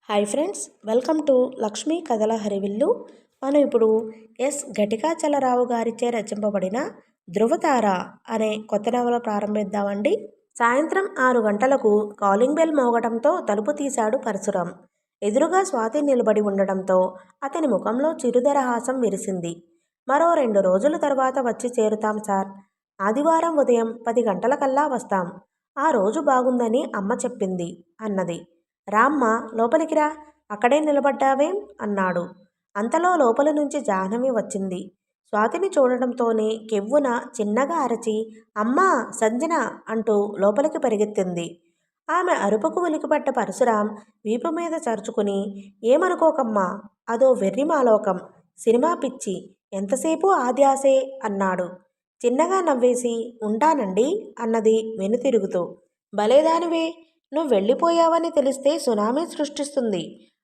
Hi friends, welcome to Lakshmi కథల హరివిల్లు. మనం ఇప్పుడు ఎస్ ఘటికాచలరావు గారిచే రచింపబడిన ధృవతార అనే కొత్త నవల ప్రారంభిద్దామండి. సాయంత్రం 6 గంటలకు కాలింగ్ బెల్ మోగటంతో తలుపు తీశాడు పరశురాం. ఎదురుగా స్వాతి నిలబడి ఉండడంతో అతని ముఖంలో చిరుదరహాసం విరిసింది. మరో 2 రోజుల తర్వాత వచ్చి చేరుతాం సార్. ఆదివారం ఉదయం 10 గంటలకల్లా వస్తాం. ఆ రోజు బాగుందని అమ్మ చెప్పింది అన్నది. రామ్మ, లోపలికి రా, అక్కడే నిలబడ్డావేం అన్నాడు. అంతలో లోపలి నుంచి జాహ్నవి వచ్చింది. స్వాతిని చూడడంతోనే కెవ్వున చిన్నగా అరచి అమ్మా సంజన అంటూ లోపలికి పరిగెత్తింది. ఆమె అరుపుకు ఉలికిపడ్డ పరశురాం వీపు మీద చరుచుకుని, ఏమనుకోకమ్మా, అదో వెర్రి మాలోకం, సినిమా పిచ్చి, ఎంతసేపు ఆద్యాసే అన్నాడు. చిన్నగా నవ్వేసి ఉంటానండి అన్నది వెనుతిరుగుతూ. భలేదానివే, నువ్వు వెళ్ళిపోయావని తెలిస్తే సునామీ సృష్టిస్తుంది.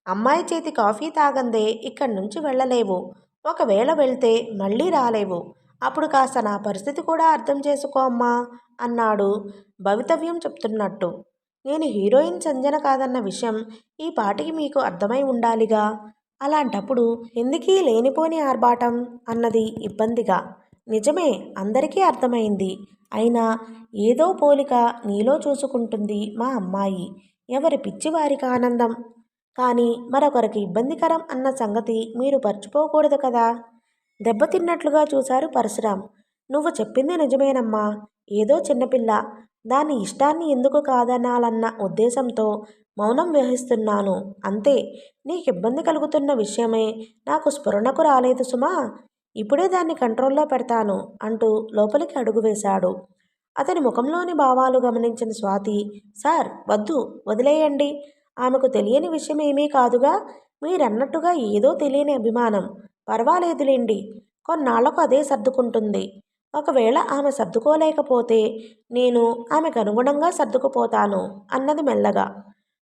అమ్మాయి చేతి కాఫీ తాగందే ఇక్కడి నుంచి వెళ్ళలేవు. ఒకవేళ వెళ్తే మళ్ళీ రాలేవు. అప్పుడు కాస్త నా పరిస్థితి కూడా అర్థం చేసుకో అమ్మా అన్నాడు భవితవ్యం చెప్తున్నట్టు. నేను హీరోయిన్ సంజన కాదన్న విషయం ఈ పాటికి మీకు అర్థమై ఉండాలిగా. అలాంటప్పుడు ఎందుకీ లేనిపోని ఆర్భాటం అన్నది ఇబ్బందిగా. నిజమే, అందరికీ అర్థమైంది. అయినా ఏదో పోలిక నీలో చూసుకుంటుంది మా అమ్మాయి. ఎవరి పిచ్చి వారికి ఆనందం. కానీ మరొకరికి ఇబ్బందికరం అన్న సంగతి మీరు మర్చిపోకూడదు కదా. దెబ్బతిన్నట్లుగా చూశారు పరశురాం. నువ్వు చెప్పింది నిజమేనమ్మా. ఏదో చిన్నపిల్ల, దాని ఇష్టాన్ని ఎందుకు కాదనాలన్న ఉద్దేశంతో మౌనం వహిస్తున్నాను అంతే. నీకు ఇబ్బంది కలుగుతున్న విషయమే నాకు స్ఫురణకు రాలేదు సుమా. ఇప్పుడే దాన్ని కంట్రోల్లో పెడతాను అంటూ లోపలికి అడుగు వేశాడు. అతని ముఖంలోని భావాలు గమనించిన స్వాతి, సార్ వద్దు, వదిలేయండి. ఆమెకు తెలియని విషయం ఏమీ కాదుగా. మీరన్నట్టుగా ఏదో తెలియని అభిమానం. పర్వాలేదులేండి, కొన్నాళ్లకు అదే సర్దుకుంటుంది. ఒకవేళ ఆమె సర్దుకోలేకపోతే నేను ఆమెకు అనుగుణంగా సర్దుకుపోతాను అన్నది మెల్లగా.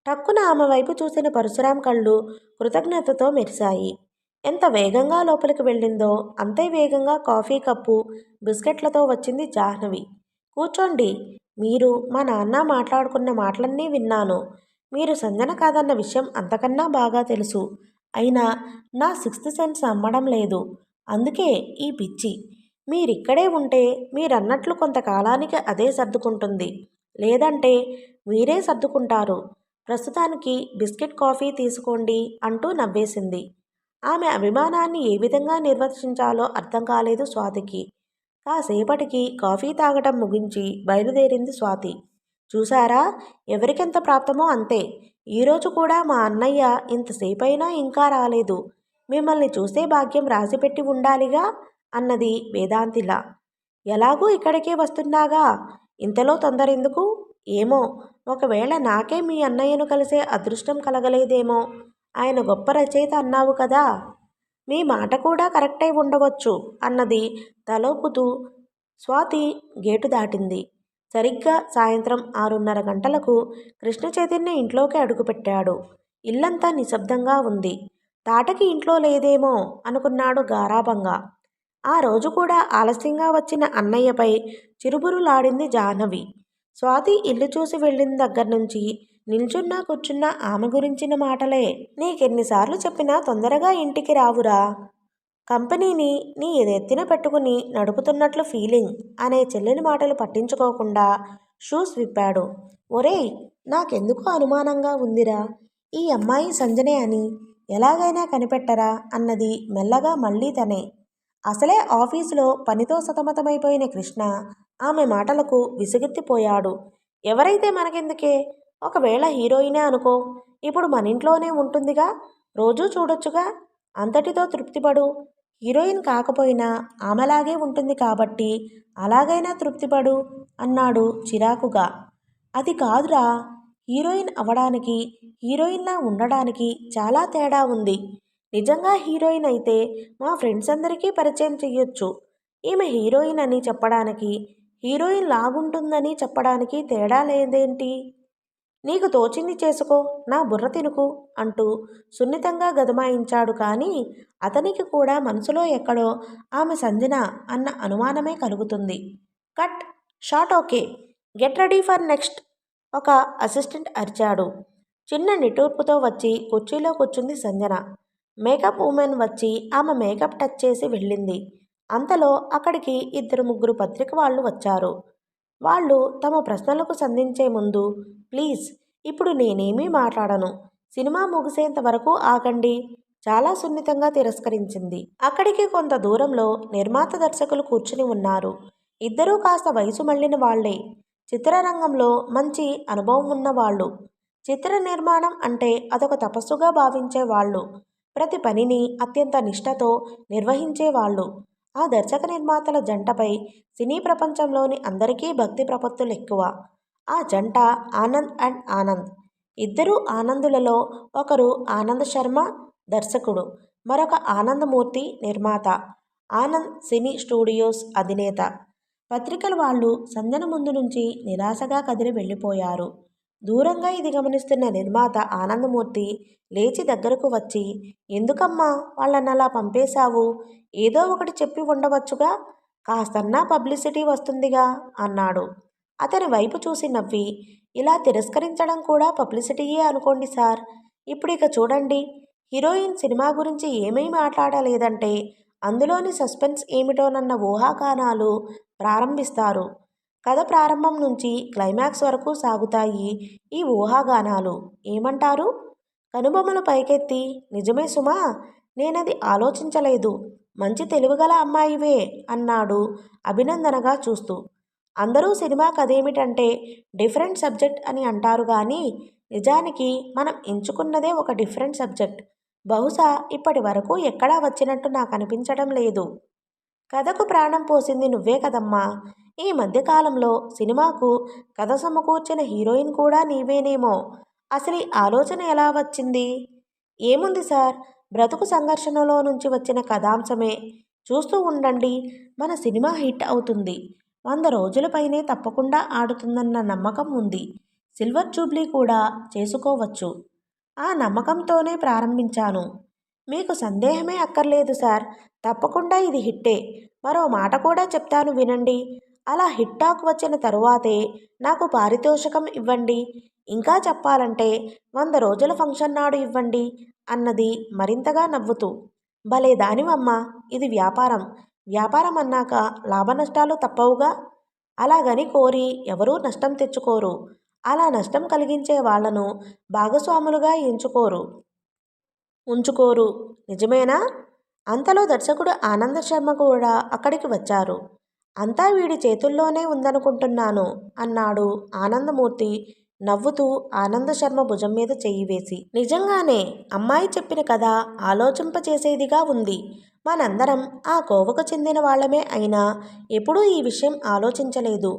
టక్కున ఆమె వైపు చూసిన పరశురాం కళ్ళు కృతజ్ఞతతో మెరిశాయి. ఎంత వేగంగా లోపలికి వెళ్ళిందో అంతే వేగంగా కాఫీ కప్పు బిస్కెట్లతో వచ్చింది జాహ్నవి. కూర్చోండి. మీరు మా నాన్న మాట్లాడుకున్న మాటలన్నీ విన్నాను. మీరు సంజన కాదన్న విషయం అంతకన్నా బాగా తెలుసు. అయినా నా సిక్స్త్ సెన్స్ నమ్మడం లేదు. అందుకే ఈ పిచ్చి. మీరిక్కడే ఉంటే మీరన్నట్లు కొంతకాలానికి అదే సర్దుకుంటుంది. లేదంటే మీరే సర్దుకుంటారు. ప్రస్తుతానికి బిస్కెట్ కాఫీ తీసుకోండి అంటూ నవ్వేసింది. ఆమె అభిమానాన్ని ఏ విధంగా నిర్వచించాలో అర్థం కాలేదు స్వాతికి. కాసేపటికి కాఫీ తాగటం ముగించి బయలుదేరింది స్వాతి. చూశారా, ఎవరికెంత ప్రాప్తమో అంతే. ఈరోజు కూడా మా అన్నయ్య ఇంతసేపైనా ఇంకా రాలేదు. మిమ్మల్ని చూసే భాగ్యం రాసిపెట్టి ఉండాలిగా అన్నది వేదాంతిలా. ఎలాగూ ఇక్కడికే వస్తున్నాగా, ఇంతలో తొందరెందుకు? ఏమో, ఒకవేళ నాకే మీ అన్నయ్యను కలిసే అదృష్టం కలగలేదేమో. ఆయన గొప్ప రచయిత అన్నావు కదా. మీ మాట కూడా కరెక్టై ఉండవచ్చు అన్నది తలోపుతూ. స్వాతి గేటు దాటింది. సరిగ్గా సాయంత్రం 6:30 గంటలకు కృష్ణ చైతన్య ఇంట్లోకి అడుగుపెట్టాడు. ఇల్లంతా నిశ్శబ్దంగా ఉంది. తాటకి ఇంట్లో లేదేమో అనుకున్నాడు గారాబంగా. ఆ రోజు కూడా ఆలస్యంగా వచ్చిన అన్నయ్యపై చిరుబురులాడింది జాహ్నవి. స్వాతి ఇల్లు చూసి వెళ్ళిన దగ్గర నుంచి నిల్చున్నా కూర్చున్నా ఆమె గురించిన మాటలే. నీకెన్నిసార్లు చెప్పినా తొందరగా ఇంటికి రావురా. కంపెనీని నీ ఎదెత్తిన పెట్టుకుని నడుపుతున్నట్లు ఫీలింగ్ అనే చెల్లెలి మాటలు పట్టించుకోకుండా షూస్ విప్పాడు. ఒరేయ్, నాకెందుకో అనుమానంగా ఉందిరా. ఈ అమ్మాయి సంజనే అని ఎలాగైనా కనిపెట్టరా అన్నది మెల్లగా మళ్ళీ తనే. అసలే ఆఫీసులో పనితో సతమతమైపోయిన కృష్ణ ఆమె మాటలకు విసుగెత్తిపోయాడు. ఎవరైతే మనకెందుకే, ఒకవేళ హీరోయినే అనుకో, ఇప్పుడు మన ఇంట్లోనే ఉంటుందిగా, రోజూ చూడొచ్చుగా, అంతటితో తృప్తిపడు. హీరోయిన్ కాకపోయినా ఆమెలాగే ఉంటుంది కాబట్టి అలాగైనా తృప్తిపడు అన్నాడు చిరాకుగా. అది కాదురా, హీరోయిన్ అవడానికి హీరోయిన్లా ఉండడానికి చాలా తేడా ఉంది. నిజంగా హీరోయిన్ అయితే మా ఫ్రెండ్స్ అందరికీ పరిచయం చెయ్యొచ్చు. ఈమె హీరోయిన్ అని చెప్పడానికి, హీరోయిన్ లాగుంటుందని చెప్పడానికి తేడా లేదేంటి? నీకు తోచింది చేసుకో, నా బుర్ర తినుకు అంటూ సున్నితంగా గదమాయించాడు. కానీ అతనికి కూడా మనసులో ఎక్కడో ఆమె సంజన అన్న అనుమానమే కలుగుతుంది. Cut shot. Okay, get ready for next ఒక అసిస్టెంట్ అరిచాడు. చిన్న నిట్టూర్పుతో వచ్చి కుర్చీలో కూర్చుంది సంజన. మేకప్ ఉమెన్ వచ్చి ఆమె మేకప్ టచ్ చేసి వెళ్ళింది. అంతలో అక్కడికి 2-3 పత్రిక వాళ్ళు వచ్చారు. వాళ్ళు తమ ప్రశ్నలకు సంధించే ముందు, ప్లీజ్ ఇప్పుడు నేనేమీ మాట్లాడను, సినిమా ముగిసేంత వరకు ఆగండి, చాలా సున్నితంగా తిరస్కరించింది. అక్కడికి కొంత దూరంలో నిర్మాత దర్శకులు కూర్చుని ఉన్నారు. ఇద్దరూ కాస్త వయసు మళ్ళిన వాళ్లే. చిత్రరంగంలో మంచి అనుభవం ఉన్నవాళ్ళు. చిత్ర నిర్మాణం అంటే అదొక తపస్సుగా భావించేవాళ్ళు. ప్రతి పనిని అత్యంత నిష్ఠతో నిర్వహించేవాళ్ళు. ఆ దర్శక నిర్మాతల జంటపై సినీ ప్రపంచంలోని అందరికీ భక్తి ప్రపత్తులు ఎక్కువ. ఆ జంట ఆనంద్ అండ్ ఆనంద్. ఇద్దరు ఆనందులలో ఒకరు ఆనంద్ శర్మ దర్శకుడు, మరొక ఆనందమూర్తి నిర్మాత. ఆనంద్ సినీ స్టూడియోస్ అధినేత. పత్రికల వాళ్ళు సంజన ముందు నుంచి నిరాశగా కదిలి వెళ్ళిపోయారు. దూరంగా ఇది గమనిస్తున్న నిర్మాత ఆనందమూర్తి లేచి దగ్గరకు వచ్చి, ఎందుకమ్మా వాళ్ళనలా పంపేశావు? ఏదో ఒకటి చెప్పి ఉండవచ్చుగా, కాస్తన్నా పబ్లిసిటీ వస్తుందిగా అన్నాడు. అతని వైపు చూసి నవ్వి, ఇలా తిరస్కరించడం కూడా పబ్లిసిటీయే అనుకోండి సార్. ఇప్పుడిక చూడండి, హీరోయిన్ సినిమా గురించి ఏమీ మాట్లాడలేదంటే అందులోని సస్పెన్స్ ఏమిటోనన్న ఊహాగానాలు ప్రారంభిస్తారు. కథ ప్రారంభం నుంచి క్లైమాక్స్ వరకు సాగుతాయి ఈ ఊహాగానాలు. ఏమంటారు? కనుబొమ్మలు పైకెత్తి, నిజమే సుమా, నేనది ఆలోచించలేదు, మంచి తెలివిగల అమ్మాయివే అన్నాడు అభినందనగా చూస్తూ. అందరూ సినిమా కథేమిటంటే డిఫరెంట్ సబ్జెక్ట్ అని అంటారు కానీ నిజానికి మనం ఎంచుకున్నదే ఒక డిఫరెంట్ సబ్జెక్ట్. బహుశా ఇప్పటి వరకు ఎక్కడా వచ్చినట్టు నాకు అనిపించడం లేదు. కథకు ప్రాణం పోసింది నువ్వే కదమ్మా. ఈ మధ్యకాలంలో సినిమాకు కథ సమకూర్చిన హీరోయిన్ కూడా నీవేనేమో. అసలు ఈ ఆలోచన ఎలా వచ్చింది? ఏముంది సార్, బ్రతుకు సంఘర్షణలో నుంచి వచ్చిన కథాంశమే. చూస్తూ ఉండండి, మన సినిమా హిట్ అవుతుంది. 100 రోజుల పైనే తప్పకుండా ఆడుతుందన్న నమ్మకం ఉంది. సిల్వర్ జూబ్లీ కూడా చేసుకోవచ్చు. ఆ నమ్మకంతోనే ప్రారంభించాను. మీకు సందేహమే అక్కర్లేదు సార్, తప్పకుండా ఇది హిట్టే. మరో మాట కూడా చెప్తాను వినండి. అలా హిట్ టాక్ వచ్చిన తరువాతే నాకు పారితోషికం ఇవ్వండి. ఇంకా చెప్పాలంటే 100 రోజుల ఫంక్షన్ నాడు ఇవ్వండి అన్నది మరింతగా నవ్వుతూ. భలే దానివమ్మా, ఇది వ్యాపారం. వ్యాపారం అన్నాక లాభనష్టాలు తప్పవుగా. అలాగని కోరి ఎవరూ నష్టం తెచ్చుకోరు. అలా నష్టం కలిగించే వాళ్లను భాగస్వాములుగా ఉంచుకోరు. నిజమేనా? అంతలో దర్శకుడు ఆనంద శర్మ కూడా అక్కడికి వచ్చారు. అంతా వీడి చేతుల్లోనే ఉందనుకుంటున్నాను అన్నాడు ఆనందమూర్తి నవ్వుతూ ఆనంద శర్మ భుజం మీద చెయ్యి వేసి. నిజంగానే అమ్మాయి చెప్పిన కథ ఆలోచింపచేసేదిగా ఉంది. మనందరం ఆ కోవకు చెందిన వాళ్ళమే అయినా ఎప్పుడూ ఈ విషయం ఆలోచించలేదు.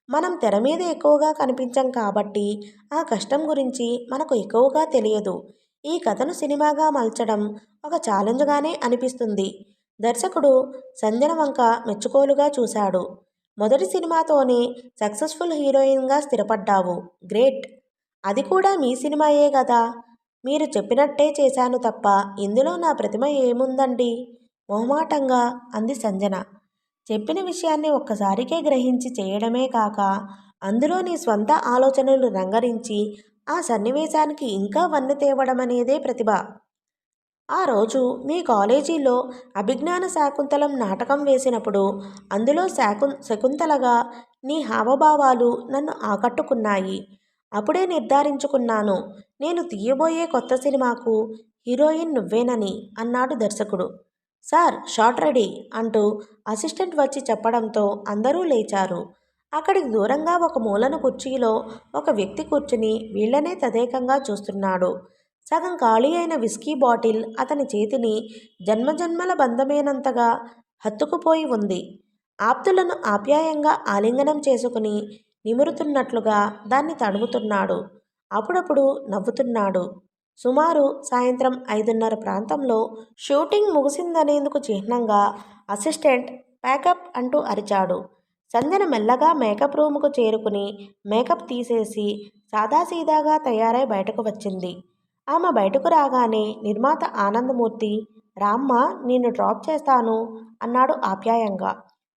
మనం తెర మీద ఎక్కువగా కనిపించం కాబట్టి ఆ కష్టం గురించి మనకు ఎక్కువగా తెలియదు. ఈ కథను సినిమాగా మలచడం ఒక ఛాలెంజ్గానే అనిపిస్తుంది. దర్శకుడు సంజన వంక మెచ్చుకోలుగా చూశాడు. మొదటి సినిమాతోనే సక్సెస్ఫుల్ హీరోయిన్గా స్థిరపడ్డావు. గ్రేట్. అది కూడా మీ సినిమాయే కదా. మీరు చెప్పినట్టే చేశాను తప్ప ఇందులో నా ప్రతిమ ఏముందండి? మొహమాటంగా అంది సంజన. చెప్పిన విషయాన్ని ఒక్కసారికే గ్రహించి చేయడమే కాక అందులో నీ స్వంత ఆలోచనలు రంగరించి ఆ సన్నివేశానికి ఇంకా వన్నె తేవడమనేదే ప్రతిభ. ఆ రోజు మీ కాలేజీలో అభిజ్ఞాన శాకుంతలం నాటకం వేసినప్పుడు అందులో శకుంతలగా నీ హావభావాలు నన్ను ఆకట్టుకున్నాయి. అప్పుడే నిర్ధారించుకున్నాను, నేను తీయబోయే కొత్త సినిమాకు హీరోయిన్ నువ్వేనని అన్నాడు దర్శకుడు. సార్, షాట్ రెడీ అంటూ అసిస్టెంట్ వచ్చి చెప్పడంతో అందరూ లేచారు. అక్కడికి దూరంగా ఒక మూలను కుర్చీలో ఒక వ్యక్తి కూర్చుని వీళ్లనే తదేకంగా చూస్తున్నాడు. సగం ఖాళీ అయిన విస్కీ బాటిల్ అతని చేతిని జన్మజన్మల బంధమేనంతగా హత్తుకుపోయి ఉంది. ఆప్తులను ఆప్యాయంగా ఆలింగనం చేసుకుని నిమురుతున్నట్లుగా దాన్ని తడుముతున్నాడు. అప్పుడప్పుడు నవ్వుతున్నాడు. సుమారు సాయంత్రం 5:30 ప్రాంతంలో షూటింగ్ ముగిసిందనేందుకు చిహ్నంగా అసిస్టెంట్ ప్యాకప్ అంటూ అరిచాడు. సంజన మెల్లగా మేకప్ రూముకు చేరుకుని మేకప్ తీసేసి సాదాసీదాగా తయారై బయటకు వచ్చింది. ఆమె బయటకు రాగానే నిర్మాత ఆనందమూర్తి, రామ్మ, నిన్ను డ్రాప్ చేస్తాను అన్నాడు ఆప్యాయంగా.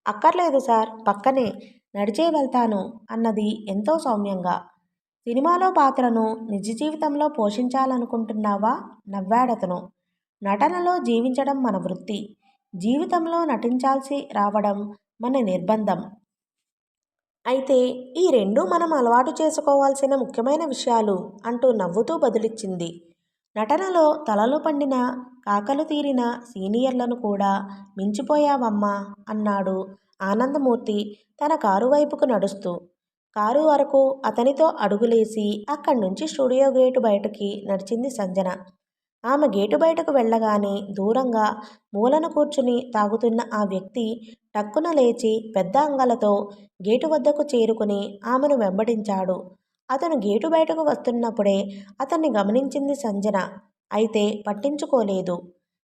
అక్కర్లేదు సార్, పక్కనే, నడిచే వెళ్తాను అన్నది ఎంతో సౌమ్యంగా. సినిమాలో పాత్రను నిజ జీవితంలో పోషించాలనుకుంటున్నావా? నవ్వాడతను. నటనలో జీవించడం మన వృత్తి. జీవితంలో నటించాల్సి రావడం మన నిర్బంధం. అయితే ఈ రెండూ మనం అలవాటు చేసుకోవాల్సిన ముఖ్యమైన విషయాలు అంటూ నవ్వుతూ బదులిచ్చింది. నటనలో తలలో పండిన కాకలు తీరిన సీనియర్లను కూడా మించిపోయావమ్మా అన్నాడు ఆనందమూర్తి తన కారు వైపుకు నడుస్తూ. కారు వరకు అతనితో అడుగులేసి అక్కడి నుంచి స్టూడియో గేటు బయటకి నడిచింది సంజన. ఆమె గేటు బయటకు వెళ్ళగానే దూరంగా మూలన కూర్చుని తాగుతున్న ఆ వ్యక్తి టక్కున లేచి పెద్ద అంగలతో గేటు వద్దకు చేరుకుని ఆమెను వెంబడించాడు. అతను గేటు బయటకు వస్తున్నప్పుడే అతన్ని గమనించింది సంజన. అయితే పట్టించుకోలేదు.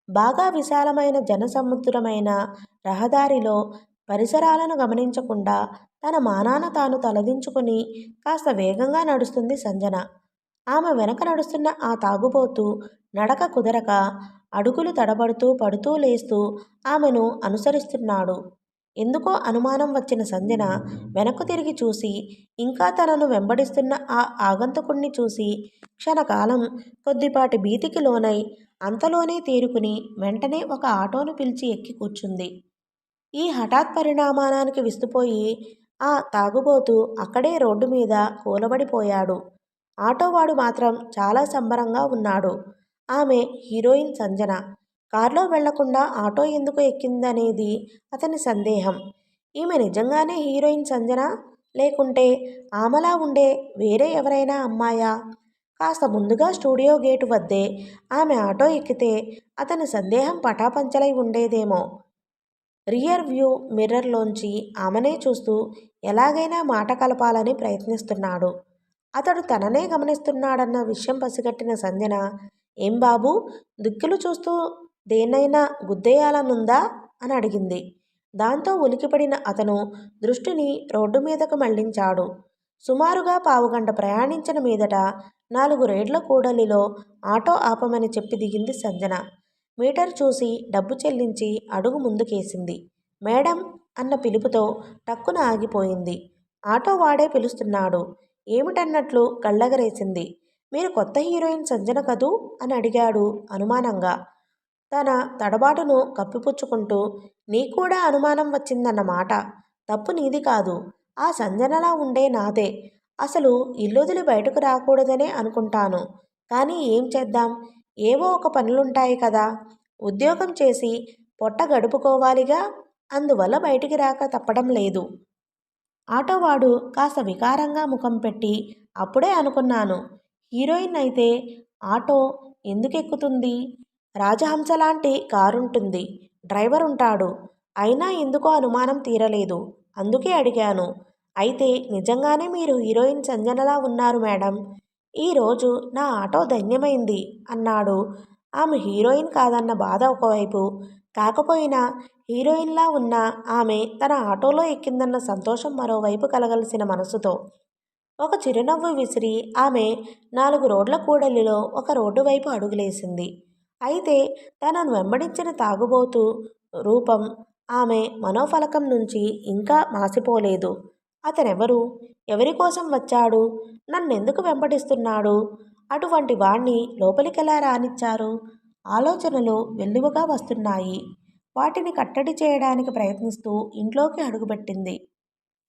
బాగా విశాలమైన జనసముద్రమైన రహదారిలో పరిసరాలను గమనించకుండా తన మానాన తాను తలదించుకుని కాస్త వేగంగా నడుస్తుంది సంజన. ఆమె వెనక నడుస్తున్న ఆ తాగుబోతు నడక కుదరక అడుగులు తడబడుతూ పడుతూ లేస్తూ ఆమెను అనుసరిస్తున్నాడు. ఎందుకో అనుమానం వచ్చిన సంజన వెనక్కు తిరిగి చూసి ఇంకా తనను వెంబడిస్తున్న ఆ ఆగంతుకుణ్ణి చూసి క్షణకాలం కొద్దిపాటి భీతికి లోనై అంతలోనే తేరుకుని వెంటనే ఒక ఆటోను పిలిచి ఎక్కి కూర్చుంది. ఈ హఠాత్ పరిణామానానికి విస్తుపోయి ఆ తాగుబోతు అక్కడే రోడ్డు మీద కూలబడిపోయాడు. ఆటోవాడు మాత్రం చాలా సంబరంగా ఉన్నాడు. ఆమె హీరోయిన్ సంజన. కారులో వెళ్లకుండా ఆటో ఎందుకు ఎక్కిందనేది అతని సందేహం. ఈమె నిజంగానే హీరోయిన్ సంజన, లేకుంటే ఆమెలా ఉండే వేరే ఎవరైనా అమ్మాయా? కాస్త ముందుగా స్టూడియో గేటు వద్దే ఆమె ఆటో ఎక్కితే అతని సందేహం పటాపంచలై ఉండేదేమో. రియర్ వ్యూ మిర్రర్లోంచి ఆమెనే చూస్తూ ఎలాగైనా మాట కలపాలని ప్రయత్నిస్తున్నాడు. అతడు తననే గమనిస్తున్నాడన్న విషయం పసిగట్టిన సంజన, ఏం బాబూ, దిక్కులు చూస్తూ దేన్నైనా గుద్దేయాలనుందా అని అడిగింది. దాంతో ఉలికిపడిన అతను దృష్టిని రోడ్డు మీదకు మళ్లించాడు. సుమారుగా పావుగంట ప్రయాణించిన మీదట 4 రేడ్ల కూడలిలో ఆటో ఆపమని చెప్పి దిగింది సంజన. మీటర్ చూసి డబ్బు చెల్లించి అడుగు ముందుకేసింది. మేడం అన్న పిలుపుతో టక్కున ఆగిపోయింది. ఆటో వాడే పిలుస్తున్నాడు. ఏమిటన్నట్లు కళ్ళెగరేసింది. మీరు కొత్త హీరోయిన్ సంజన కదూ అని అడిగాడు అనుమానంగా. తన తడబాటును కప్పిపుచ్చుకుంటూ, నీకూడా అనుమానం వచ్చిందన్నమాట. తప్పు నీది కాదు. ఆ సంజనలా ఉండే నాదే. అసలు ఇల్లొదిలి బయటకు రాకూడదనే అనుకుంటాను. కానీ ఏం చేద్దాం, ఏవో ఒక పనులుంటాయి కదా. ఉద్యోగం చేసి పొట్ట గడుపుకోవాలిగా. అందువల్ల బయటికి రాక తప్పడం లేదు. ఆటోవాడు కాస్త వికారంగా ముఖం పెట్టి, అప్పుడే అనుకున్నాను. హీరోయిన్ అయితే ఆటో ఎందుకెక్కుతుంది? రాజహంసలాంటి కారుంటుంది, డ్రైవర్ ఉంటాడు. అయినా ఎందుకో అనుమానం తీరలేదు. అందుకే అడిగాను. అయితే నిజంగానే మీరు హీరోయిన్ సంజనలా ఉన్నారు మేడం. ఈరోజు నా ఆటో ధన్యమైంది అన్నాడు. ఆమె హీరోయిన్ కాదన్న బాధ ఒకవైపు, కాకపోయినా హీరోయిన్లా ఉన్న ఆమె తన ఆటోలో ఎక్కిందన్న సంతోషం మరోవైపు కలగలిసిన మనసుతో. ఒక చిరునవ్వు విసిరి ఆమె 4 రోడ్ల కూడలిలో ఒక రోడ్డు వైపు అడుగులేసింది. అయితే తనను వెంబడించిన తాగుబోతు రూపం ఆమె మనోఫలకం నుంచి ఇంకా మాసిపోలేదు. అతనెవరు? ఎవరికోసం వచ్చాడు? నన్నెందుకు వెంబడిస్తున్నాడు? అటువంటి వాణ్ణి లోపలికెలా రానిచ్చారు? ఆలోచనలు వెల్లువగా వస్తున్నాయి. వాటిని కట్టడి చేయడానికి ప్రయత్నిస్తూ ఇంట్లోకి అడుగుపెట్టింది.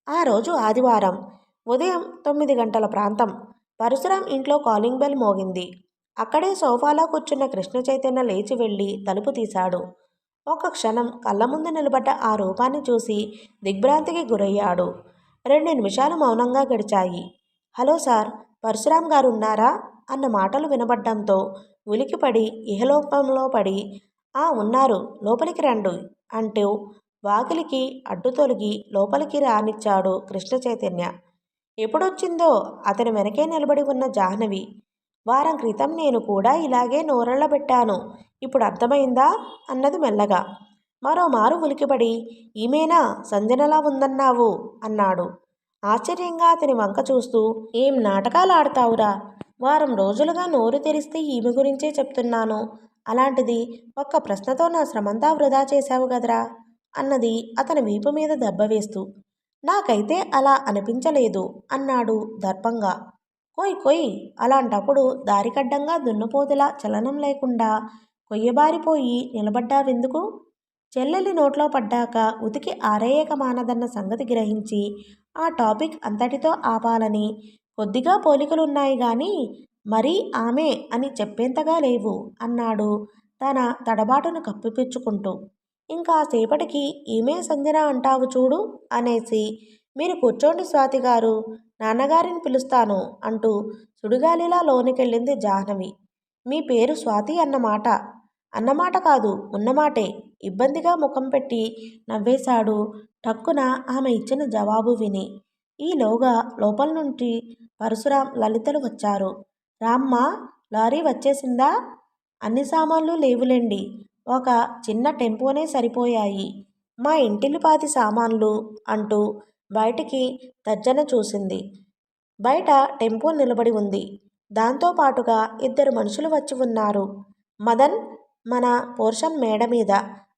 ఆ రోజు ఆదివారం. ఉదయం 9 గంటల ప్రాంతం. పరశురాం ఇంట్లో కాలింగ్ బెల్ మోగింది. అక్కడే సోఫాలో కూర్చున్న కృష్ణ చైతన్య లేచి వెళ్ళి తలుపు తీశాడు. ఒక క్షణం కళ్ళ ముందు నిలబడ్డ ఆ రూపాన్ని చూసి దిగ్భ్రాంతికి గురయ్యాడు. 2 నిమిషాలు మౌనంగా గడిచాయి. హలో సార్, పరశురాం గారు ఉన్నారా అన్న మాటలు వినబడ్డంతో ఉలికిపడి ఇహలోకంలో పడి, ఉన్నారు, లోపలికి రండి అంటూ వాకిలికి అడ్డు తొలగి లోపలికి రానిచ్చాడు కృష్ణ చైతన్య. ఎప్పుడొచ్చిందో అతని వెనకే నిలబడి ఉన్న జాహ్నవి. వారం క్రితం నేను కూడా ఇలాగే నోరెళ్ళబెట్టాను. ఇప్పుడు అర్థమైందా అన్నది మెల్లగా. మరోమారు ఉలికిపడి, ఈమెనా సంజనలా ఉందన్నావు అన్నాడు. ఆశ్చర్యంగా అతని వంక చూస్తూ, ఏం నాటకాలు ఆడతావురా? వారం రోజులుగా నోరు తెరిస్తే ఈమె గురించే చెప్తున్నాను. అలాంటిది ఒక్క ప్రశ్నతో నా శ్రమంతా వృధా చేశావు గదరా అన్నది అతని వీపు మీద దెబ్బ వేస్తూ. నాకైతే అలా అనిపించలేదు అన్నాడు దర్పంగా. కొయ్ కొయ్ అలాంటప్పుడు దారికడ్డంగా దున్నపోతులా చలనం లేకుండా కొయ్యబారిపోయి నిలబడ్డావెందుకు? చెల్లెలి నోట్లో పడ్డాక ఉతికి ఆరేయక మానదన్న సంగతి గ్రహించి ఆ టాపిక్ అంతటితో ఆపాలని కొద్దిగా పోలికలున్నాయి గాని మరీ ఆమె అని చెప్పేంతగా లేవు అన్నాడు తన తడబాటును కప్పిపుచ్చుకుంటూ. ఇంకాసేపటికి ఈమె సంజన అంటావు చూడు అనేసి మీరు కూర్చోండి స్వాతి గారు, నాన్నగారిని పిలుస్తాను అంటూ సుడిగాలిలా లోనికెళ్ళింది జాహ్నవి. మీ పేరు స్వాతి అన్నమాట. అన్నమాట కాదు ఉన్నమాటే ఇబ్బందిగా ముఖం పెట్టి నవ్వేశాడు టక్కున ఆమె ఇచ్చిన జవాబు విని. ఈలోగా లోపల నుండి పరశురాం లలితలు వచ్చారు. రామ్మా, లారీ వచ్చేసిందా? అన్ని సామాన్లు లేవులేండి, ఒక చిన్న టెంపోనే సరిపోయాయి. మా ఇంటిల్లిపాది సామాన్లు అంటూ బయటికి తర్జన చూసింది. బయట టెంపో నిలబడి ఉంది. దాంతో పాటుగా ఇద్దరు మనుషులు వచ్చి ఉన్నారు. మదన్, మన పోర్షన్ మేడ మీద,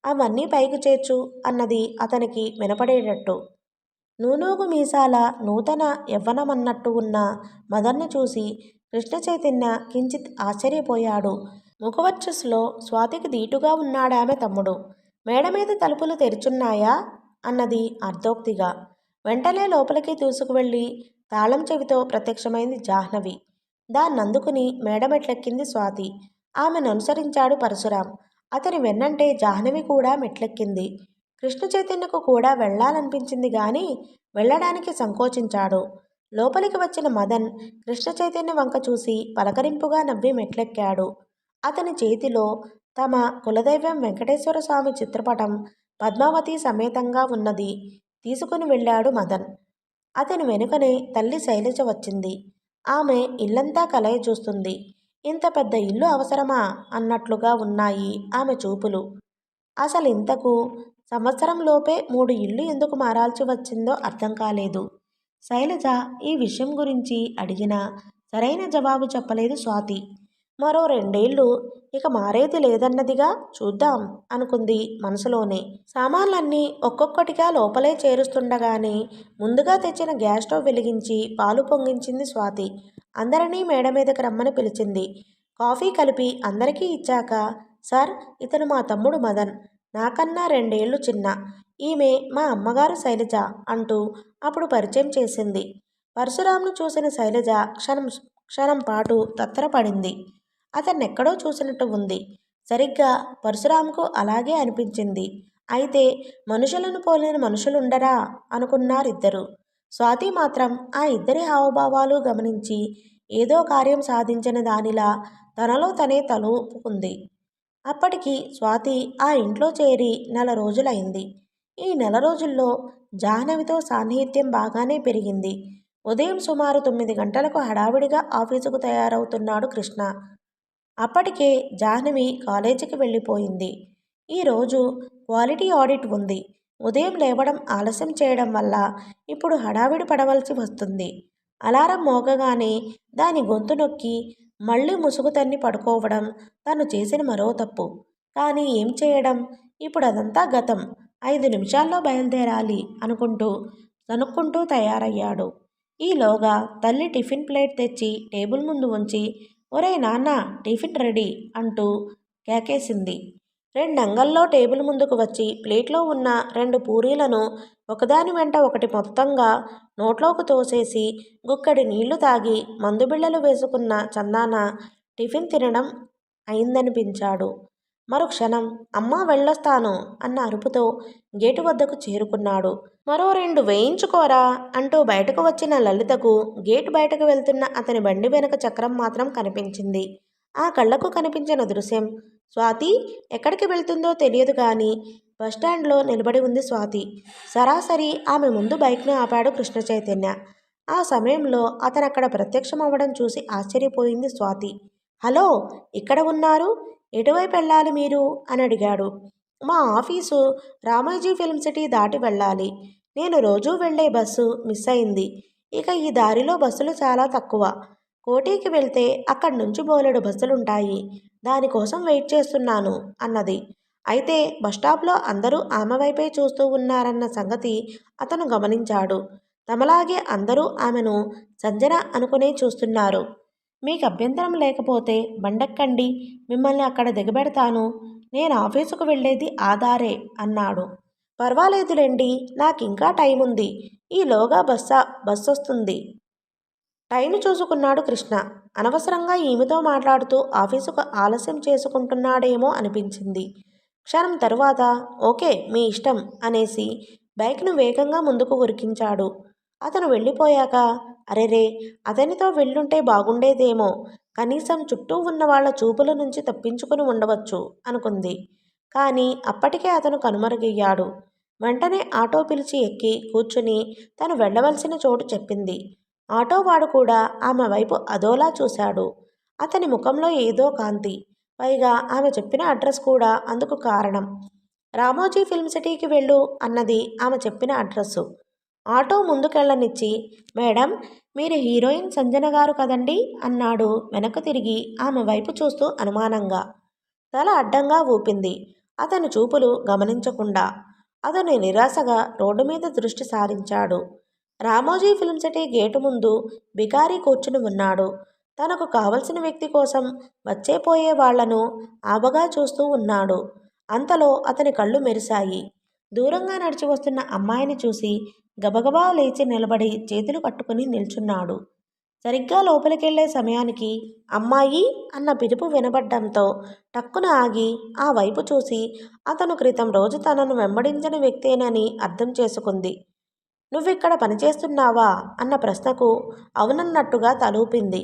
అవన్నీ పైకి చేర్చు అన్నది అతనికి వినపడేటట్టు. నూనూగు మీసాల నూతన యవ్వనమన్నట్టు ఉన్న మదన్ని చూసి కృష్ణ చైతన్య కించిత్ ఆశ్చర్యపోయాడు. ముఖవర్చస్సులో స్వాతికి దీటుగా ఉన్నాడామె తమ్ముడు. మేడమీద తలుపులు తెరుచున్నాయా అన్నది అర్ధోక్తిగా. వెంటనే లోపలికి దూసుకువెళ్ళి తాళం చెవితో ప్రత్యక్షమైంది జాహ్నవి. దాన్నందుకుని మేడమెట్లెక్కింది స్వాతి. ఆమెను అనుసరించాడు పరశురాం. అతని వెన్నంటే జాహ్నవి కూడా మెట్లెక్కింది. కృష్ణ చైతన్యకు కూడా వెళ్లాలనిపించింది గాని వెళ్ళడానికి సంకోచించాడు. లోపలికి వచ్చిన మదన్ కృష్ణ చైతన్య వంక చూసి పలకరింపుగా నవ్వి మెట్లెక్కాడు. అతని చేతిలో తమ కులదైవం వెంకటేశ్వర స్వామి చిత్రపటం పద్మావతి సమేతంగా ఉన్నది తీసుకుని వెళ్ళాడు మదన్. అతని వెనుకనే తల్లి శైలజ వచ్చింది. ఆమె ఇల్లంతా కలయ చూస్తుంది. ఇంత పెద్ద ఇల్లు అవసరమా అన్నట్లుగా ఉన్నాయి ఆమె చూపులు. అసలింతకు సంవత్సరంలోపే 3 ఇళ్ళు ఎందుకు మారాల్సి వచ్చిందో అర్థం కాలేదు. శైలజ ఈ విషయం గురించి అడిగినా సరైన జవాబు చెప్పలేదు స్వాతి. మరో 2 ఏళ్ళు ఇక మారేది లేదన్నదిగా, చూద్దాం అనుకుంది మనసులోనే. సామాన్లన్నీ ఒక్కొక్కటిగా లోపలే చేరుస్తుండగానే ముందుగా తెచ్చిన గ్యాస్ స్టవ్ వెలిగించి పాలు పొంగించింది స్వాతి. అందరినీ మేడ మీదకి రమ్మని పిలిచింది. కాఫీ కలిపి అందరికీ ఇచ్చాక, సార్, ఇతను మా తమ్ముడు మదన్, నాకన్నా 2 ఏళ్ళు చిన్న. ఈమె మా అమ్మగారు శైలజ అంటూ అప్పుడు పరిచయం చేసింది. పరశురాంను చూసిన శైలజ క్షణం పాటు తత్తరపడింది. అతన్నెక్కడో చూసినట్టు ఉంది. సరిగ్గా పరశురాంకు అలాగే అనిపించింది. అయితే మనుషులను పోలిన మనుషులుండరా అనుకున్నారిద్దరు. స్వాతి మాత్రం ఆ ఇద్దరి హావభావాలు గమనించి ఏదో కార్యం సాధించిన దానిలా తనలో తనే తలూపుకుంది. అప్పటికి స్వాతి ఆ ఇంట్లో చేరి 1 రోజులైంది. ఈ 1 రోజుల్లో జాహ్నవితో సాన్నిహిత్యం బాగానే పెరిగింది. ఉదయం సుమారు 9 గంటలకు హడావిడిగా ఆఫీసుకు తయారవుతున్నాడు కృష్ణ. అప్పటికే జాహ్నవి కాలేజీకి వెళ్ళిపోయింది. ఈరోజు క్వాలిటీ ఆడిట్ ఉంది. ఉదయం లేవడం ఆలస్యం చేయడం వల్ల ఇప్పుడు హడావిడి పడవలసి వస్తుంది. అలారం మోగగానే దాని గొంతు నొక్కి మళ్ళీ ముసుగు తన్ని పడుకోవడం తను చేసిన మరో తప్పు. కానీ ఏం చేయడం, ఇప్పుడు అదంతా గతం. 5 నిమిషాల్లో బయలుదేరాలి అనుకుంటూ సనుక్కుంటూ తయారయ్యాడు. ఈలోగా తల్లి టిఫిన్ ప్లేట్ తెచ్చి టేబుల్ ముందు ఉంచి, ఒరే నాన్న, టిఫిన్ రెడీ అంటూ కేకేసింది. 2 అంగల్లో టేబుల్ ముందుకు వచ్చి ప్లేట్లో ఉన్న 2 పూరీలను ఒకదాని వెంట ఒకటి మొత్తంగా నోట్లోకి తోసేసి గుక్కడి నీళ్లు తాగి మందుబిళ్ళలు వేసుకున్న చందాన టిఫిన్ తినడం అయిందనిపించాడు. మరుక్షణం అమ్మా వెళ్ళొస్తాను అన్న అరుపుతో గేటు వద్దకు చేరుకున్నాడు. మరో 2 వేయించుకోరా అంటూ బయటకు వచ్చిన లలితకు గేటు బయటకు వెళ్తున్న అతని బండి వెనక చక్రం మాత్రం కనిపించింది. ఆ కళ్లకు కనిపించిన దృశ్యం స్వాతి ఎక్కడికి వెళ్తుందో తెలియదు కానీ బస్టాండ్లో నిలబడి ఉంది స్వాతి. సరాసరి ఆమె ముందు బైక్ను ఆపాడు కృష్ణ చైతన్య. ఆ సమయంలో అతనక్కడ ప్రత్యక్షమవ్వడం చూసి ఆశ్చర్యపోయింది స్వాతి. హలో, ఇక్కడ ఉన్నారు? ఎటువైపు వెళ్ళాలి మీరు అని అడిగాడు. మా ఆఫీసు రామోజీ ఫిల్మ్ సిటీ దాటి వెళ్ళాలి. నేను రోజూ వెళ్లే బస్సు మిస్ అయింది. ఇక ఈ దారిలో బస్సులు చాలా తక్కువ. కోటికి వెళ్తే అక్కడి నుంచి బోలెడు బస్సులుంటాయి. దానికోసం వెయిట్ చేస్తున్నాను అన్నది. అయితే బస్టాప్లో అందరూ ఆమె వైపే చూస్తూ ఉన్నారన్న సంగతి అతను గమనించాడు. తమలాగే అందరూ ఆమెను సంజన అనుకునే చూస్తున్నారు. మీకు అభ్యంతరం లేకపోతే బండెక్కండి, మిమ్మల్ని అక్కడ దిగబెడతాను. నేను ఆఫీసుకు వెళ్ళేది ఆ దారే అన్నాడు. పర్వాలేదులేండి, నాకింకా టైం ఉంది. ఈలోగా బస్సొస్తుంది. టైం చూసుకున్నాడు కృష్ణ. అనవసరంగా ఈమెతో మాట్లాడుతూ ఆఫీసుకు ఆలస్యం చేసుకుంటున్నాడేమో అనిపించింది. క్షణం తరువాత ఓకే మీ ఇష్టం అనేసి బైక్ను వేగంగా ముందుకు ఉరికించాడు. అతను వెళ్ళిపోయాక అరెరే, అతనితో వెళ్ళుంటే బాగుండేదేమో, కనీసం చుట్టూ ఉన్న వాళ్ళ చూపుల నుంచి తప్పించుకుని ఉండవచ్చు అనుకుంది. కానీ అప్పటికే అతను కనుమరుగయ్యాడు. వెంటనే ఆటో పిలిచి ఎక్కి కూర్చుని తను వెళ్ళవలసిన చోటు చెప్పింది. ఆటోవాడు కూడా ఆమె వైపు అదోలా చూశాడు. అతని ముఖంలో ఏదో కాంతి. పైగా ఆమె చెప్పిన అడ్రస్ కూడా అందుకు కారణం. రామోజీ ఫిల్మ్ సిటీకి వెళ్ళు అన్నది ఆమె చెప్పిన అడ్రస్సు. ఆటో ముందుకెళ్లనిచ్చి, మేడం, మీరు హీరోయిన్ సంజన గారు కదండి అన్నాడు వెనక్కు తిరిగి ఆమె వైపు చూస్తూ అనుమానంగా. తల అడ్డంగా ఊపింది. అతని చూపులు గమనించకుండా. అతను నిరాశగా రోడ్డు మీద దృష్టి సారించాడు. రామోజీ ఫిల్మ్ సిటీ గేటు ముందు బికారి కూర్చుని ఉన్నాడు. తనకు కావలసిన వ్యక్తి కోసం వచ్చేపోయే వాళ్లను ఆబగా చూస్తూ ఉన్నాడు. అంతలో అతని కళ్ళు మెరిశాయి. దూరంగా నడిచి వస్తున్న అమ్మాయిని చూసి గబగబా లేచి నిలబడి చేతులు కట్టుకుని నిల్చున్నాడు. సరిగ్గా లోపలికెళ్లే సమయానికి అమ్మాయి అన్న పిలుపు వినబడ్డంతో టక్కున ఆగి ఆ వైపు చూసి అతను క్రితం రోజు తనను వెంబడించిన వ్యక్తేనని అర్థం చేసుకుంది. నువ్విక్కడ పనిచేస్తున్నావా అన్న ప్రశ్నకు అవునన్నట్టుగా తలూపింది.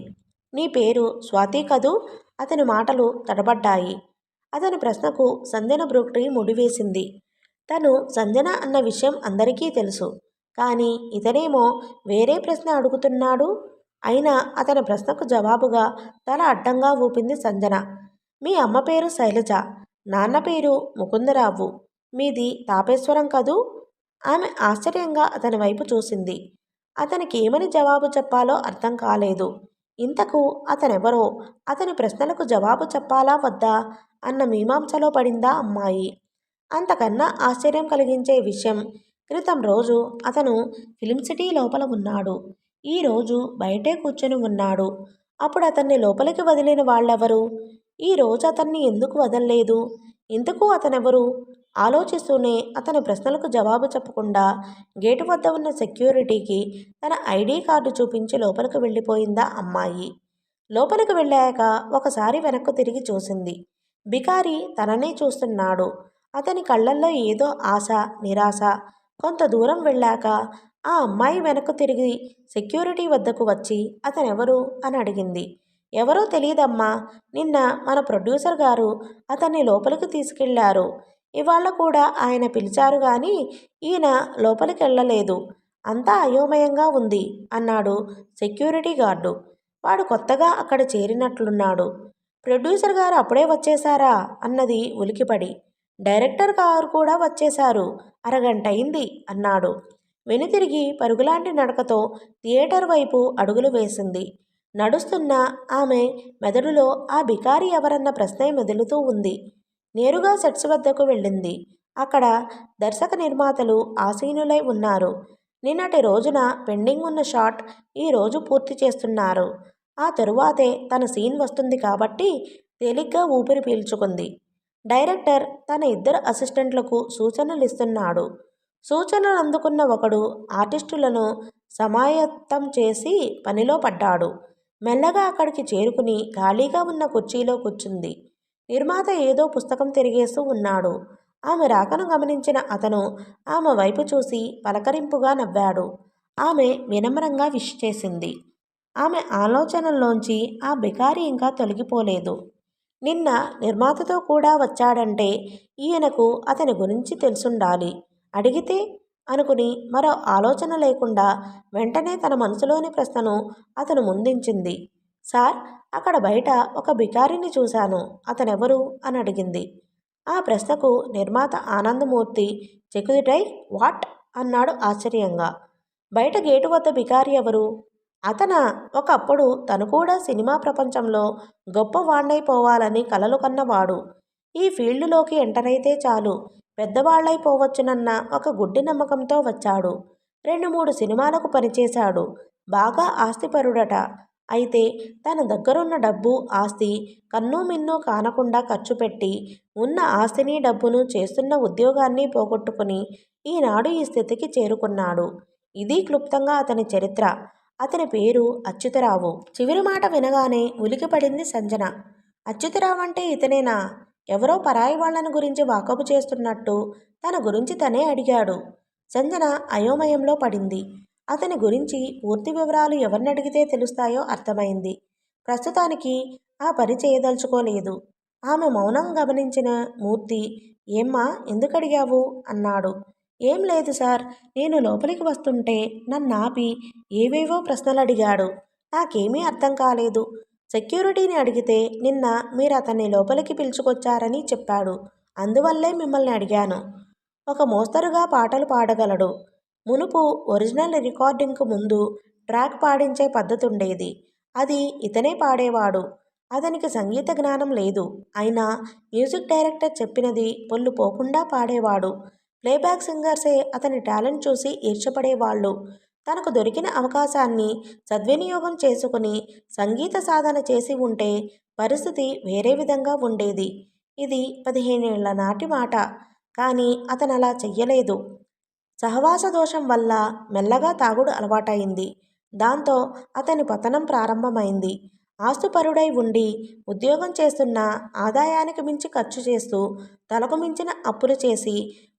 నీ పేరు స్వాతి కదూ? అతని మాటలు తడబడ్డాయి. అతని ప్రశ్నకు సంజన బ్రూక్టి ముడివేసింది. తను సంజన అన్న విషయం అందరికీ తెలుసు. కానీ ఇతనేమో వేరే ప్రశ్న అడుగుతున్నాడు. అయినా అతని ప్రశ్నకు జవాబుగా తల అడ్డంగా ఊపింది సంజన. మీ అమ్మ పేరు శైలజ, నాన్న పేరు ముకుందరావు, మీది తాపేశ్వరం కదూ? ఆమె ఆశ్చర్యంగా అతని వైపు చూసింది. అతనికి ఏమని జవాబు చెప్పాలో అర్థం కాలేదు. ఇంతకు అతనెవరో, అతని ప్రశ్నలకు జవాబు చెప్పాలా వద్దా అన్న మీమాంసలో పడిందా అమ్మాయి. అంతకన్నా ఆశ్చర్యం కలిగించే విషయం, క్రితం రోజు అతను ఫిల్మ్ సిటీ లోపల ఉన్నాడు. ఈరోజు బయటే కూర్చొని ఉన్నాడు. అప్పుడు అతన్ని లోపలికి వదిలిన వాళ్ళెవరు? ఈరోజు అతన్ని ఎందుకు వదల్లేదు? ఇంతకు అతనెవరు? ఆలోచిస్తూనే అతని ప్రశ్నలకు జవాబు చెప్పకుండా గేటు వద్ద ఉన్న సెక్యూరిటీకి తన ఐడి కార్డు చూపించి లోపలికి వెళ్ళిపోయిందా అమ్మాయి. లోపలికి వెళ్ళాక ఒకసారి వెనక్కు తిరిగి చూసింది. బికారి తననే చూస్తున్నాడు. అతని కళ్ళల్లో ఏదో ఆశ, నిరాశ. కొంత దూరం వెళ్ళాక ఆ అమ్మాయి వెనక్కు తిరిగి సెక్యూరిటీ వద్దకు వచ్చి అతనెవరు అని అడిగింది. ఎవరో తెలియదమ్మా, నిన్న మన ప్రొడ్యూసర్ గారు అతన్ని లోపలికి తీసుకెళ్లారు. ఇవాళ కూడా ఆయన పిలిచారు గాని ఈయన లోపలికి వెళ్ళలేదు. అంతా అయోమయంగా ఉంది అన్నాడు సెక్యూరిటీ గార్డు. వాడు కొత్తగా అక్కడ చేరినట్లున్నాడు. ప్రొడ్యూసర్ గారు అప్పుడే వచ్చేశారా అన్నది ఉలికిపడి. డైరెక్టర్ గారు కూడా వచ్చేశారు, అరగంట అయింది అన్నాడు. వెనుతిరిగి పరుగులాంటి నడకతో థియేటర్ వైపు అడుగులు వేసింది. నడుస్తున్న ఆమె మెదడులో ఆ బికారి ఎవరన్న ప్రశ్నే మెదులుతూ ఉంది. నేరుగా సెట్స్ వద్దకు వెళ్ళింది. అక్కడ దర్శక నిర్మాతలు ఆసీనులై ఉన్నారు. నిన్నటి రోజున పెండింగ్ ఉన్న షాట్ ఈరోజు పూర్తి చేస్తున్నారు. ఆ తరువాతే తన సీన్ వస్తుంది కాబట్టి తేలిగ్గా ఊపిరి పీల్చుకుంది. డైరెక్టర్ తన ఇద్దరు అసిస్టెంట్లకు సూచనలు ఇస్తున్నాడు. సూచనలు అందుకున్న ఒకడు ఆర్టిస్టులను సమాయత్తం చేసి పనిలో పడ్డాడు. మెల్లగా అక్కడికి చేరుకుని ఖాళీగా ఉన్న కుర్చీలో కూర్చుంది. నిర్మాత ఏదో పుస్తకం తిరిగేస్తూ ఉన్నాడు. ఆమె రాకను గమనించిన అతను ఆమె వైపు చూసి పలకరింపుగా నవ్వాడు. ఆమె వినమ్రంగా విష్ చేసింది. ఆమె ఆలోచనల్లోంచి ఆ బికారి ఇంకా తొలగిపోలేదు. నిన్న నిర్మాతతో కూడా వచ్చాడంటే ఈయనకు అతని గురించి తెలుసుండాలి. అడిగితే అనుకుని మరో ఆలోచన లేకుండా వెంటనే తన మనసులోని ప్రశ్నను అతను ముందుంచింది. సార్, అక్కడ బయట ఒక బికారిని చూశాను, అతనెవరు అని అడిగింది. ఆ ప్రశ్నకు నిర్మాత ఆనందమూర్తి చెకుదుటై వాట్ అన్నాడు ఆశ్చర్యంగా. బయట గేటు వద్ద బికారి ఎవరు? అతనా? ఒకప్పుడు తను కూడా సినిమా ప్రపంచంలో గొప్ప వాణ్ణైపోవాలని కలలు కన్నవాడు. ఈ ఫీల్డ్లోకి ఎంటర్ అయితే చాలు పెద్దవాళ్ళైపోవచ్చునన్న ఒక గుడ్డి నమ్మకంతో వచ్చాడు. 2-3 సినిమాలకు పనిచేశాడు. బాగా ఆస్తిపరుడట. అయితే తన దగ్గరున్న డబ్బు, ఆస్తి కన్ను మిన్ను కానకుండా ఖర్చు పెట్టి ఉన్న ఆస్తిని, డబ్బును, చేస్తున్న ఉద్యోగాన్ని పోగొట్టుకుని ఈనాడు ఈ స్థితికి చేరుకున్నాడు. ఇది క్లుప్తంగా అతని చరిత్ర. అతని పేరు అచ్యుతరావు. చివరి మాట వినగానే ఉలికిపడింది సంజన. అచ్యుతరావు అంటే ఇతనేనా? ఎవరో పరాయి వాళ్ళని గురించి వాకబు చేస్తున్నట్టు తన గురించి తనే అడిగాడు. సంజన అయోమయంలో పడింది. అతని గురించి పూర్తి వివరాలు ఎవరిని అడిగితే తెలుస్తాయో అర్థమైంది. ప్రస్తుతానికి ఆ పని చేయదలుచుకోలేదు. ఆమె మౌనం గమనించిన మూర్తి, ఏమ్మా ఎందుకు అడిగావు అన్నాడు. ఏం లేదు సార్, నేను లోపలికి వస్తుంటే నన్నాపి ఏవేవో ప్రశ్నలు అడిగాడు. నాకేమీ అర్థం కాలేదు. సెక్యూరిటీని అడిగితే నిన్న మీరు అతన్ని లోపలికి పిలుచుకొచ్చారని చెప్పాడు. అందువల్లే మిమ్మల్ని అడిగాను. ఒక మోస్తరుగా పాటలు పాడగలడు. మునుపు ఒరిజినల్ రికార్డింగ్కు ముందు ట్రాక్ పాడించే పద్ధతి ఉండేది. అది ఇతనే పాడేవాడు. అతనికి సంగీత జ్ఞానం లేదు. అయినా మ్యూజిక్ డైరెక్టర్ చెప్పినది పొల్లు పోకుండా పాడేవాడు. ప్లేబ్యాక్ సింగర్సే అతని టాలెంట్ చూసి ఈర్ష్యపడేవాళ్ళు. తనకు దొరికిన అవకాశాన్ని సద్వినియోగం చేసుకుని సంగీత సాధన చేసి ఉంటే పరిస్థితి వేరే విధంగా ఉండేది. ఇది 15 ఏళ్ల నాటి మాట. కానీ అతను అలా చెయ్యలేదు. సహవాస దోషం వల్ల మెల్లగా తాగుడు అలవాటైంది. దాంతో అతని పతనం ప్రారంభమైంది. ఆస్తుపరుడై ఉండి ఉద్యోగం చేస్తున్న ఆదాయానికి మించి ఖర్చు చేస్తూ తలకు మించిన అప్పులు చేసి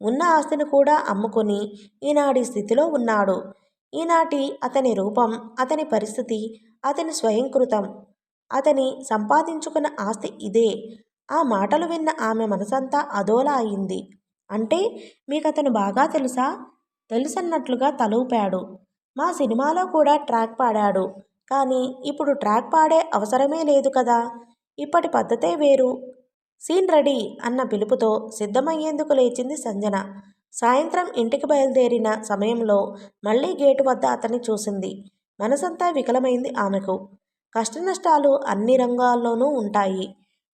ఉన్న ఆస్తిని కూడా అమ్ముకొని ఈనాటి స్థితిలో ఉన్నాడు. ఈనాటి అతని రూపం, అతని పరిస్థితి అతని స్వయంకృతం. అతని సంపాదించుకున్న ఆస్తి ఇదే. ఆ మాటలు విన్న ఆమె మనసంతా అదోలా అయింది. అంటే మీకతను బాగా తెలుసా? తెలుసన్నట్లుగా తలూపాడు. మా సినిమాలో కూడా ట్రాక్ పాడాడు. కానీ ఇప్పుడు ట్రాక్ పాడే అవసరమే లేదు కదా. ఇప్పటి పద్ధతే వేరు. సీన్ రెడీ అన్న పిలుపుతో సిద్ధమయ్యేందుకు లేచింది సంజన. సాయంత్రం ఇంటికి బయలుదేరిన సమయంలో మళ్ళీ గేటు వద్ద అతన్ని చూసింది. మనసంతా వికలమైంది ఆమెకు. కష్టనష్టాలు అన్ని రంగాల్లోనూ ఉంటాయి.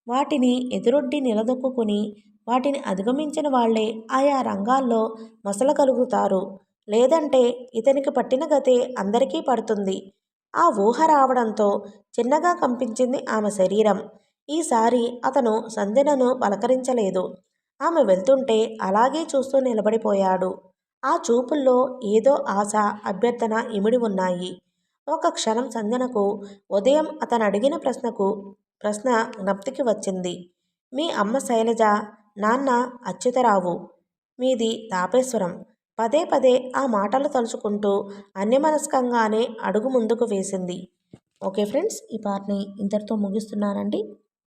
వాటిని ఎదురొడ్డి నిలదొక్కుని వాటిని అధిగమించిన వాళ్లే ఆయా రంగాల్లో మసలగలుగుతారు. లేదంటే ఇతనికి పట్టిన గతే అందరికీ పడుతుంది. ఆ ఊహ రావడంతో చిన్నగా కంపించింది ఆమె శరీరం. ఈసారి అతను సంజనను పలకరించలేదు. ఆమె వెళ్తుంటే అలాగే చూస్తూ నిలబడిపోయాడు. ఆ చూపుల్లో ఏదో ఆశ, అభ్యర్థన ఇమిడి ఉన్నాయి. ఒక క్షణం సంజనకు ఉదయం అతను అడిగిన ప్రశ్న జ్ఞప్తికి వచ్చింది. మీ అమ్మ శైలజ, నాన్న అచ్యుతరావు, మీది తాపేశ్వరం. పదే పదే ఆ మాటలు తలుచుకుంటూ అన్యమనస్కంగానే అడుగు ముందుకు వేసింది. ఓకే ఫ్రెండ్స్, ఈ పార్ట్ని ఇంతటితో ముగిస్తున్నానండి.